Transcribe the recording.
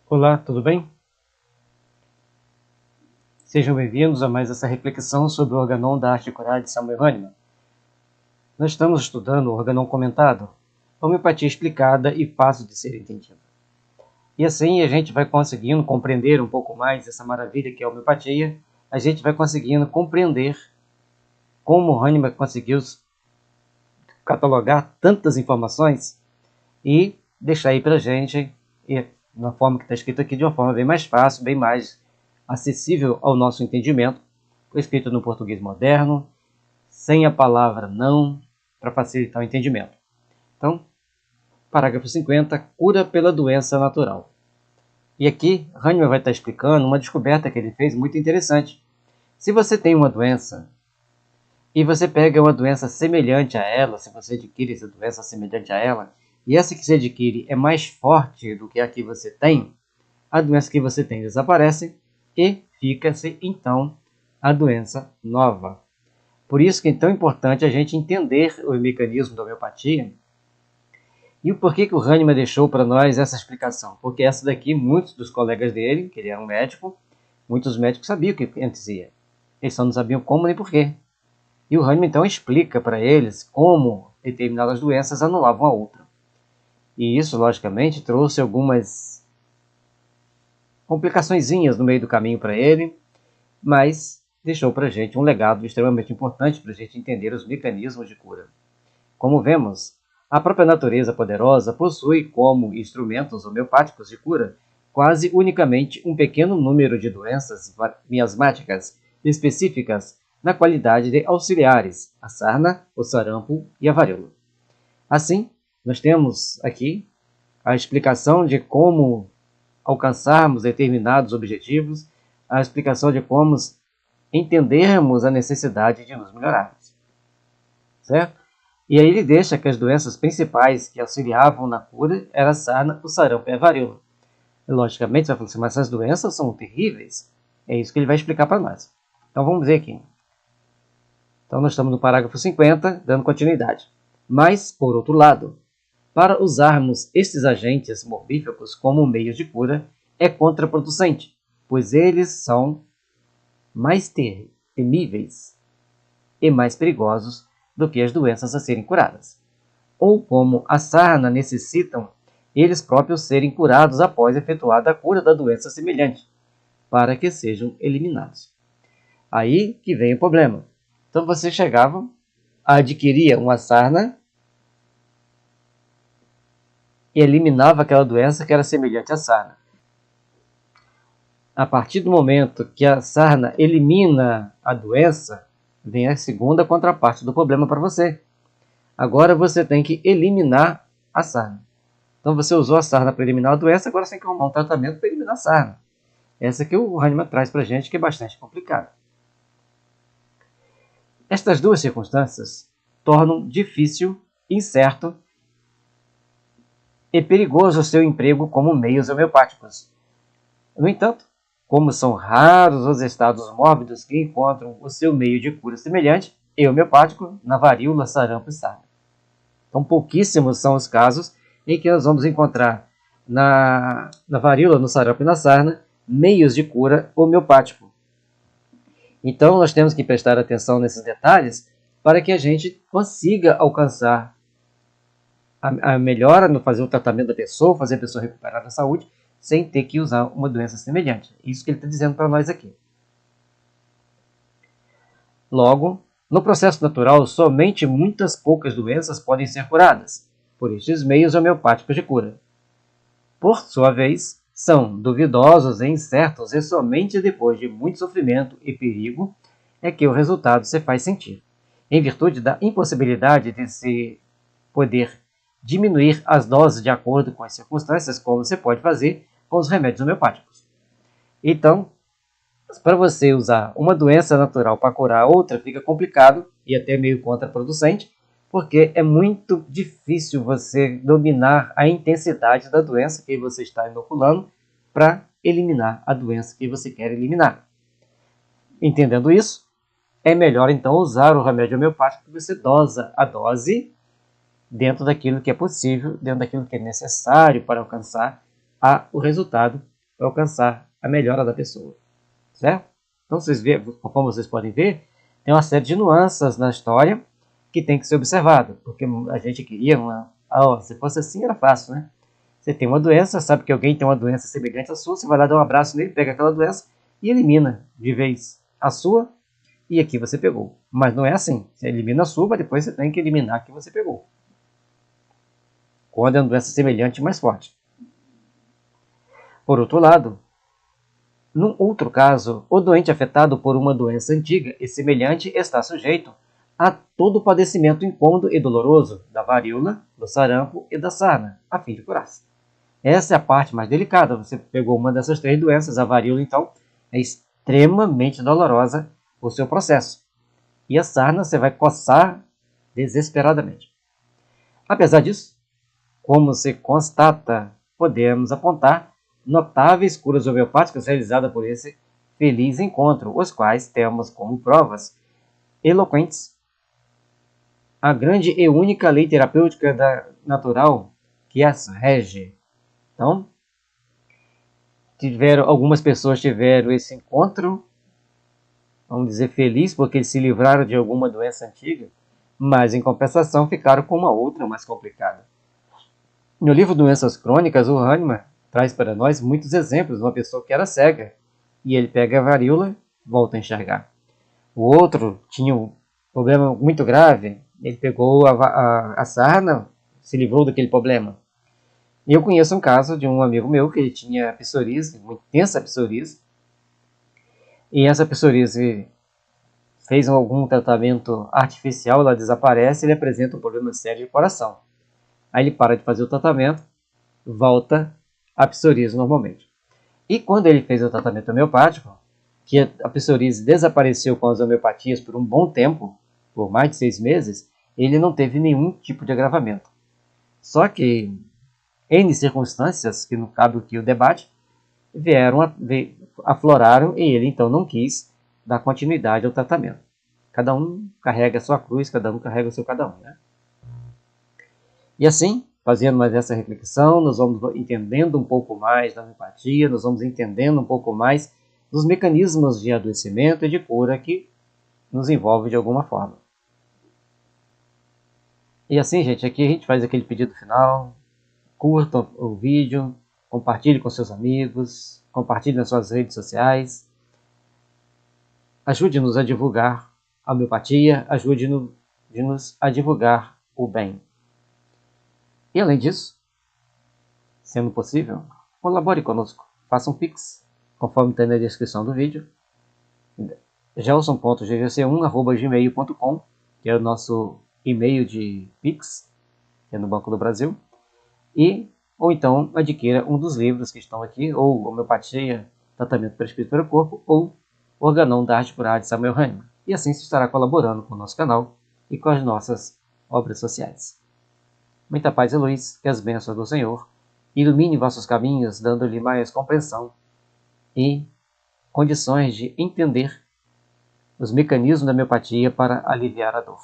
Olá, tudo bem? Sejam bem-vindos a mais essa reflexão sobre o Organon da Arte de Curar de Samuel Hahnemann. Nós estamos estudando o Organon comentado, homeopatia explicada e fácil de ser entendida. E assim a gente vai conseguindo compreender um pouco mais essa maravilha que é a homeopatia, a gente vai conseguindo compreender como Hahnemann conseguiu catalogar tantas informações e deixar aí pra gente, na forma que está escrito aqui, de uma forma bem mais fácil, bem mais acessível ao nosso entendimento, escrito no português moderno, sem a palavra não, para facilitar o entendimento. Então, parágrafo 50, cura pela doença natural. E aqui, Hahnemann vai estar explicando uma descoberta que ele fez muito interessante. Se você tem uma doença e você pega uma doença semelhante a ela, se você adquire essa doença semelhante a ela, e essa que você adquire é mais forte do que a que você tem, a doença que você tem desaparece e fica-se, então, a doença nova. Por isso que é tão importante a gente entender o mecanismo da homeopatia e o porquê que o Hahnemann deixou para nós essa explicação. Porque essa daqui, muitos dos colegas dele, que ele era um médico, muitos médicos sabiam o que acontecia. Eles só não sabiam como nem porquê. E o Hahnemann então explica para eles como determinadas doenças anulavam a outra. E isso, logicamente, trouxe algumas complicaçõezinhas no meio do caminho para ele, mas deixou para a gente um legado extremamente importante para a gente entender os mecanismos de cura. Como vemos, a própria natureza poderosa possui como instrumentos homeopáticos de cura quase unicamente um pequeno número de doenças miasmáticas específicas na qualidade de auxiliares, a sarna, o sarampo e a varíola. Assim, nós temos aqui a explicação de como alcançarmos determinados objetivos, a explicação de como entendermos a necessidade de nos melhorarmos. Certo? E aí ele deixa que as doenças principais que auxiliavam na cura eram a sarna, o sarampo e a varíola. E, logicamente, você vai falar assim, mas essas doenças são terríveis? É isso que ele vai explicar para nós. Então vamos ver aqui. Então nós estamos no parágrafo 50, dando continuidade. Mas, por outro lado, para usarmos estes agentes morfíficos como meios de cura é contraproducente, pois eles são mais temíveis e mais perigosos do que as doenças a serem curadas. Ou como a sarna necessitam eles próprios serem curados após efetuada a cura da doença semelhante, para que sejam eliminados. Aí que vem o problema. Então você chegava, adquiria uma sarna e eliminava aquela doença que era semelhante à sarna. A partir do momento que a sarna elimina a doença, vem a segunda contraparte do problema para você. Agora você tem que eliminar a sarna. Então você usou a sarna para eliminar a doença, agora você tem que arrumar um tratamento para eliminar a sarna. Essa que o Hahnemann traz para a gente, que é bastante complicada. Estas duas circunstâncias tornam difícil, incerto e perigoso o seu emprego como meios homeopáticos. No entanto, como são raros os estados mórbidos que encontram o seu meio de cura semelhante e homeopático na varíola, sarampo e sarna. Então, pouquíssimos são os casos em que nós vamos encontrar na varíola, no sarampo e na sarna meios de cura homeopático. Então, nós temos que prestar atenção nesses detalhes para que a gente consiga alcançar a melhora no fazer o tratamento da pessoa, fazer a pessoa recuperar a saúde, sem ter que usar uma doença semelhante. Isso que ele está dizendo para nós aqui. Logo, no processo natural, somente muitas poucas doenças podem ser curadas por estes meios homeopáticos de cura. Por sua vez, são duvidosos e incertos e somente depois de muito sofrimento e perigo é que o resultado se faz sentir, em virtude da impossibilidade de se poder diminuir as doses de acordo com as circunstâncias, como você pode fazer com os remédios homeopáticos. Então, para você usar uma doença natural para curar outra, fica complicado e até meio contraproducente, porque é muito difícil você dominar a intensidade da doença que você está inoculando para eliminar a doença que você quer eliminar. Entendendo isso, é melhor então usar o remédio homeopático que você dosa a dose dentro daquilo que é possível, dentro daquilo que é necessário para alcançar o resultado para alcançar a melhora da pessoa, certo? Então, como vocês podem ver, tem uma série de nuances na história que tem que ser observado, porque a gente queria se fosse assim era fácil, né? Você tem uma doença, sabe que alguém tem uma doença semelhante à sua, você vai lá dar um abraço nele, pega aquela doença e elimina de vez a sua, e aqui você pegou. Mas não é assim. Você elimina a sua, mas depois você tem que eliminar a que você pegou. Quando é uma doença semelhante e mais forte. Por outro lado, num outro caso, o doente afetado por uma doença antiga e semelhante está sujeito a todo o padecimento incômodo e doloroso da varíola, do sarampo e da sarna, a fim de curar-se. Essa é a parte mais delicada. Você pegou uma dessas três doenças, a varíola, então, é extremamente dolorosa o seu processo. E a sarna você vai coçar desesperadamente. Apesar disso, como se constata, podemos apontar notáveis curas homeopáticas realizadas por esse feliz encontro, os quais temos como provas eloquentes a grande e única lei terapêutica natural que as rege. Então, algumas pessoas tiveram esse encontro, vamos dizer, feliz, porque eles se livraram de alguma doença antiga, mas em compensação ficaram com uma outra mais complicada. No livro Doenças Crônicas, o Hahnemann traz para nós muitos exemplos de uma pessoa que era cega, e ele pega a varíola e volta a enxergar. O outro tinha um problema muito grave, ele pegou a sarna, se livrou daquele problema. E eu conheço um caso de um amigo meu que ele tinha psoríase, uma intensa psoríase, e essa psoríase fez algum tratamento artificial, ela desaparece e ele apresenta um problema sério de coração. Aí ele para de fazer o tratamento, volta a psoríase normalmente. E quando ele fez o tratamento homeopático, que a psoríase desapareceu com as homeopatias por um bom tempo, por mais de 6 meses, ele não teve nenhum tipo de agravamento. Só que N circunstâncias, que não cabe aqui o debate, afloraram e ele então não quis dar continuidade ao tratamento. Cada um carrega a sua cruz, cada um carrega o seu cada um, né? E assim, fazendo mais essa reflexão, nós vamos entendendo um pouco mais da homeopatia, nós vamos entendendo um pouco mais dos mecanismos de adoecimento e de cura que nos envolve de alguma forma. E assim, gente, aqui a gente faz aquele pedido final. Curta o vídeo, compartilhe com seus amigos, compartilhe nas suas redes sociais. Ajude-nos a divulgar a homeopatia, ajude-nos a divulgar o bem. E além disso, sendo possível, colabore conosco. Faça um Pix, conforme está na descrição do vídeo. gelson.ggc1@gmail.com, que é o nosso e-mail de Pix, que é no Banco do Brasil. Ou então adquira um dos livros que estão aqui, ou Homeopatia, Tratamento Prescrito para o Corpo, ou Organon da Arte Curar de Samuel Hahnemann. E assim se estará colaborando com o nosso canal e com as nossas obras sociais. Muita paz e luz, que as bênçãos do Senhor ilumine vossos caminhos, dando-lhe mais compreensão e condições de entender os mecanismos da homeopatia para aliviar a dor.